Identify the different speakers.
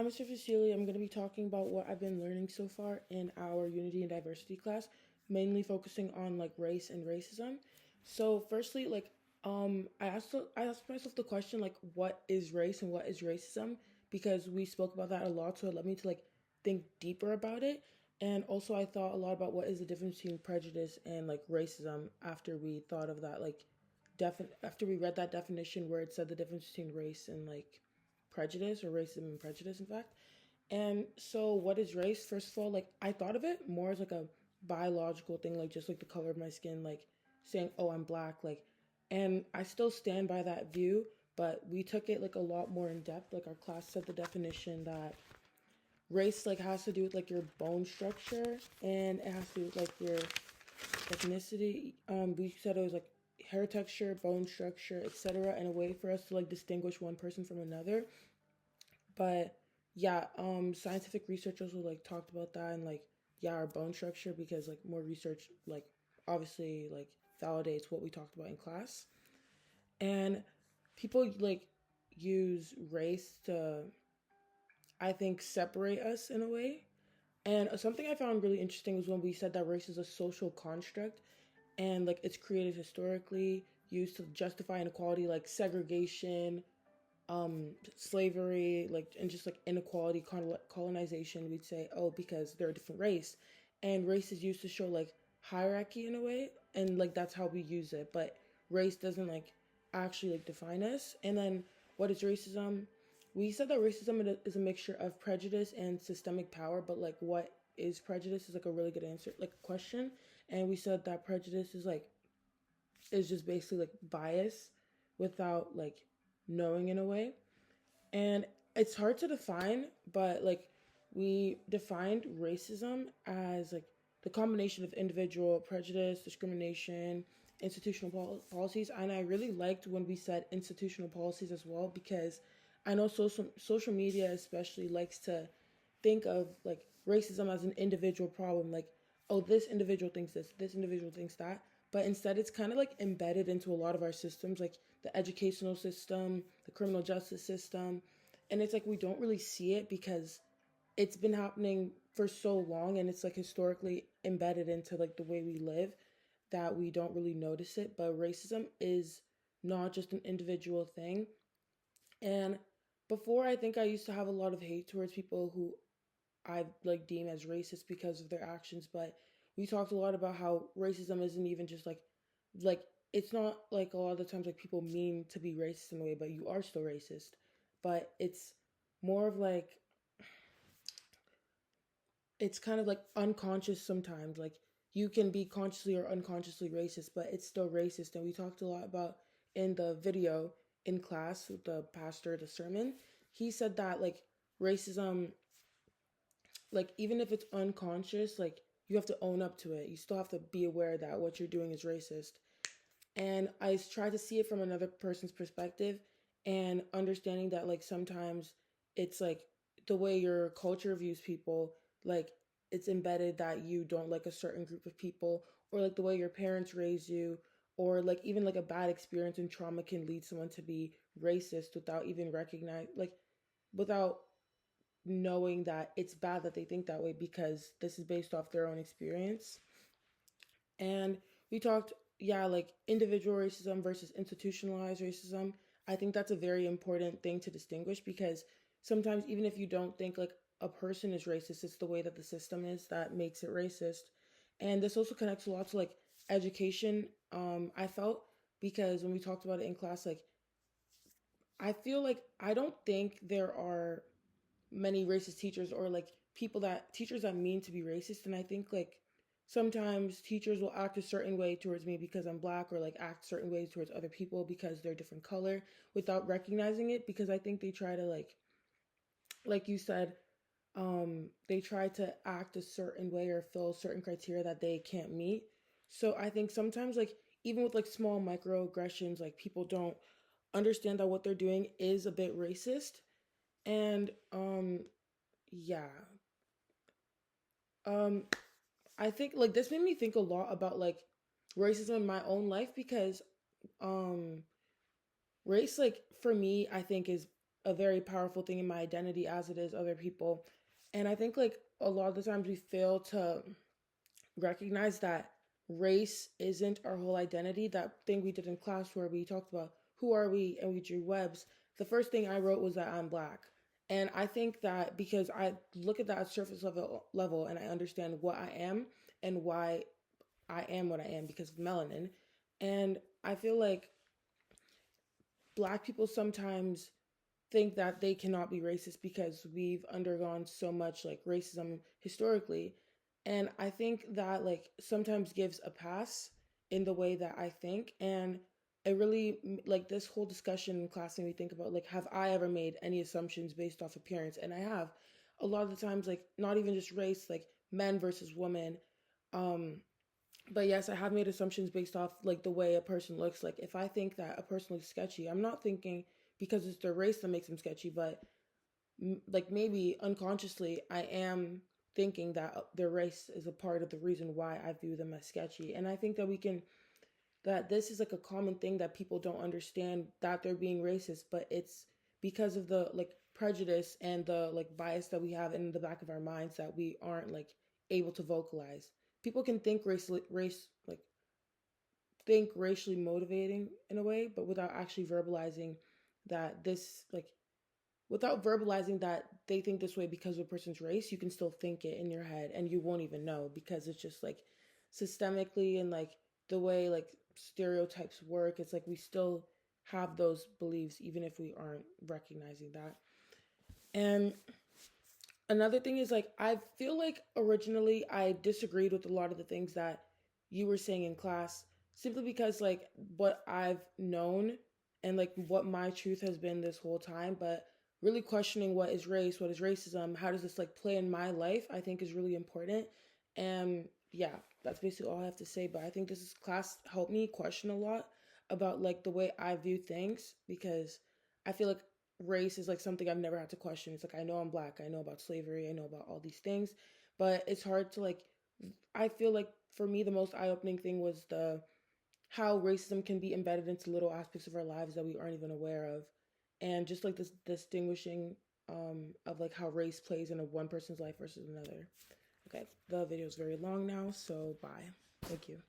Speaker 1: I'm Mr. Facili. I'm going to be talking about what I've been learning so far in our Unity and Diversity class, mainly focusing on like race and racism. So, firstly, I asked myself the question like, what is race and what is racism? Because we spoke about that a lot, so it led me to like think deeper about it. And also, I thought a lot about what is the difference between prejudice and like racism after we thought of that after we read that definition where it said the difference between race and like prejudice or racism and prejudice, in fact. And so, what is race? First of all, like I thought of it more as like a biological thing, like just like the color of my skin, like saying, "Oh, I'm black," like, and I still stand by that view. But we took it like a lot more in depth. Like our class said the definition that race like has to do with like your bone structure and it has to do with like your ethnicity. We said it was like hair texture, bone structure, etc. And a way for us to like distinguish one person from another. But yeah, scientific research also like talked about that and like yeah, our bone structure because like more research like obviously like validates what we talked about in class. And people like use race to I think separate us in a way. And something I found really interesting was when we said that race is a social construct and like it's created historically, used to justify inequality like segregation, slavery, like and just like inequality, colonization. We'd say, oh, because they're a different race, and race is used to show like hierarchy in a way, and like that's how we use it. But race doesn't like actually like define us. And then what is racism? We said that racism is a mixture of prejudice and systemic power, but like what is prejudice is like a really good answer, like question. And we said that prejudice is just basically like bias without like knowing in a way. And it's hard to define, but like we defined racism as like the combination of individual prejudice, discrimination, institutional policies. And I really liked when we said institutional policies as well because I know social media especially likes to think of like racism as an individual problem, like oh this individual thinks this individual thinks that, but instead it's kind of like embedded into a lot of our systems, like the educational system, the criminal justice system, and it's like we don't really see it because it's been happening for so long and it's like historically embedded into like the way we live that we don't really notice it. But racism is not just an individual thing. And before, I think I used to have a lot of hate towards people who I like deem as racist because of their actions, but we talked a lot about how racism isn't even just like it's not like a lot of the times like people mean to be racist in a way, but you are still racist. But it's more of like it's kind of like unconscious sometimes. Like you can be consciously or unconsciously racist, but it's still racist. And we talked a lot about in the video in class with the pastor, the sermon. He said that like racism, like even if it's unconscious, like you have to own up to it. You still have to be aware that what you're doing is racist. And I try to see it from another person's perspective and understanding that like sometimes it's like the way your culture views people, like it's embedded that you don't like a certain group of people, or like the way your parents raise you, or like even like a bad experience and trauma can lead someone to be racist without even recognize like without knowing that it's bad that they think that way because this is based off their own experience. And we talked, yeah, like individual racism versus institutionalized racism. I think that's a very important thing to distinguish because sometimes, even if you don't think like a person is racist, it's the way that the system is that makes it racist. And this also connects a lot to like education. I felt because when we talked about it in class, like I feel like I don't think there are many racist teachers or like teachers that mean to be racist. And I think like sometimes teachers will act a certain way towards me because I'm black, or like act certain ways towards other people because they're different color without recognizing it, because I think they try to like you said, they try to act a certain way or fill certain criteria that they can't meet. So I think sometimes like even with like small microaggressions, like people don't understand that what they're doing is a bit racist. And yeah. Um, I think like this made me think a lot about like racism in my own life because um race like for me I think is a very powerful thing in my identity as it is other people. And I think like a lot of the times we fail to recognize that race isn't our whole identity. That thing we did in class where we talked about who are we and we drew webs. The first thing I wrote was that I'm black. And I think that because I look at that at surface level and I understand what I am and why I am what I am because of melanin. And I feel like black people sometimes think that they cannot be racist because we've undergone so much like racism historically. And I think that like sometimes gives a pass in the way that I think. And it really like this whole discussion in class made me think about like, have I ever made any assumptions based off appearance? And I have a lot of the times, like not even just race, like men versus women. Um, but yes, I have made assumptions based off like the way a person looks. Like if I think that a person looks sketchy, I'm not thinking because it's their race that makes them sketchy, but like maybe unconsciously I am thinking that their race is a part of the reason why I view them as sketchy. And I think that we can that this is like a common thing that people don't understand that they're being racist, but it's because of the like prejudice and the like bias that we have in the back of our minds that we aren't like able to vocalize. People can think race like think racially motivating in a way, but without actually verbalizing that this like without verbalizing that they think this way because of a person's race, you can still think it in your head and you won't even know because it's just like systemically and like the way like stereotypes work. It's like we still have those beliefs even if we aren't recognizing that. And another thing is like I feel like originally I disagreed with a lot of the things that you were saying in class simply because like what I've known and like what my truth has been this whole time, but really questioning what is race, what is racism, how does this like play in my life, I think is really important. And yeah, that's basically all I have to say, but I think this class helped me question a lot about like the way I view things because I feel like race is like something I've never had to question. It's like I know I'm black, I know about slavery, I know about all these things, but it's hard to like I feel like for me the most eye-opening thing was the how racism can be embedded into little aspects of our lives that we aren't even aware of. And just like this distinguishing of like how race plays in a one person's life versus another. Okay, the video is very long now, so bye. Thank you.